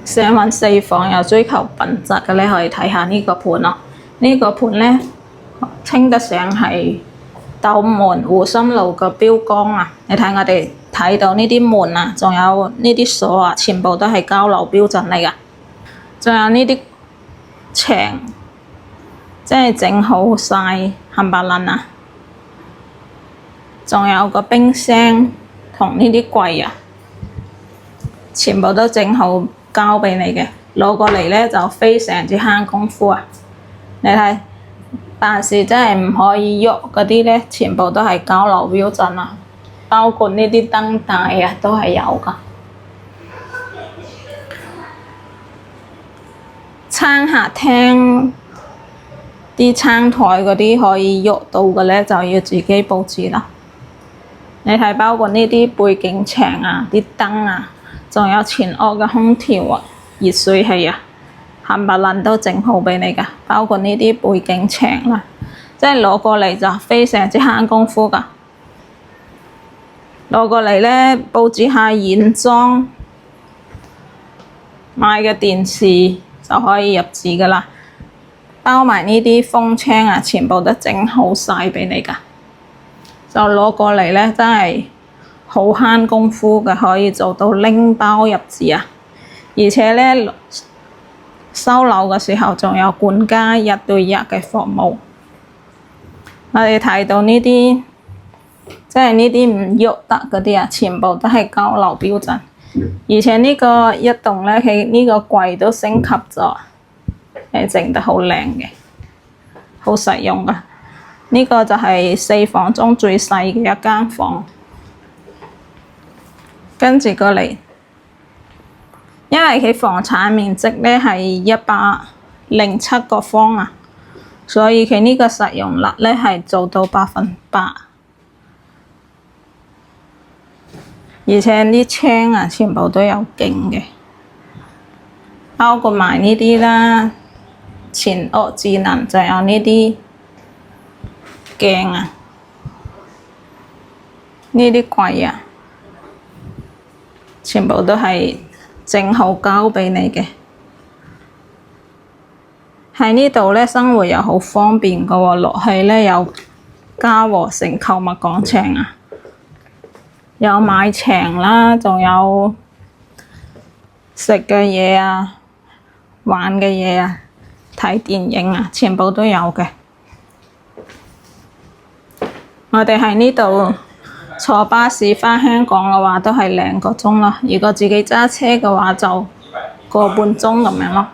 想揾四房又追求品質嘅咧，可以睇下呢個盤咯。呢個盤咧稱得上係斗門湖心路嘅標杆啊！你睇我哋睇到呢啲門啊，仲有呢啲鎖啊，全部都係交樓標準嚟㗎。仲有呢啲牆，即係整好晒冚唪唥啊！仲有個冰箱同呢啲櫃啊，全部都整好交俾你嘅，攞過嚟咧就非常之慳功夫啊！你睇，但是真係唔可以喐嗰啲咧，全部都係交樓標準啊！包括呢啲燈帶啊，都係有㗎。餐客廳啲餐台嗰啲可以喐到嘅咧，就要自己佈置啦。你睇，包括呢啲背景牆啊、啲燈啊，仲有前屋嘅空調啊、熱水器啊，冚唪唥都整好俾你㗎。包括呢啲背景牆啦，即係攞過嚟就非常之慳功夫㗎。攞過嚟咧，佈置下原裝買嘅電視就可以入紙㗎啦。包埋呢啲風窗啊，全部都整好晒俾你㗎。就攞過嚟咧，真係好慳功夫嘅，可以做到拎包入紙啊！而且咧，收樓嘅時候仲有管家1對1嘅服務。我哋睇到呢啲，即係呢啲唔喐得嗰啲啊，全部都係交樓標準。而且呢個一棟咧，佢呢個櫃都升級咗，整得好靚嘅，好實用㗎。呢個就係4房中最細嘅一間房。跟住過嚟，因為佢房產面積咧係107個方啊，所以佢呢個實用率咧係做到100%。而且啲窗啊，全部都有鏡嘅，包括埋呢啲啦，前屋智能就有呢啲鏡啊，呢啲櫃啊，全部都係整好交俾你嘅。喺呢度咧，生活又好方便㗎喎，落去咧有嘉禾城購物廣場啊，有買場啦，仲有食嘅嘢啊、玩嘅嘢啊、睇電影啊，全部都有嘅。我哋喺呢度坐巴士返香港嘅話，都係2個鐘咯。如果自己揸車嘅話，就1個半鐘咁樣咯。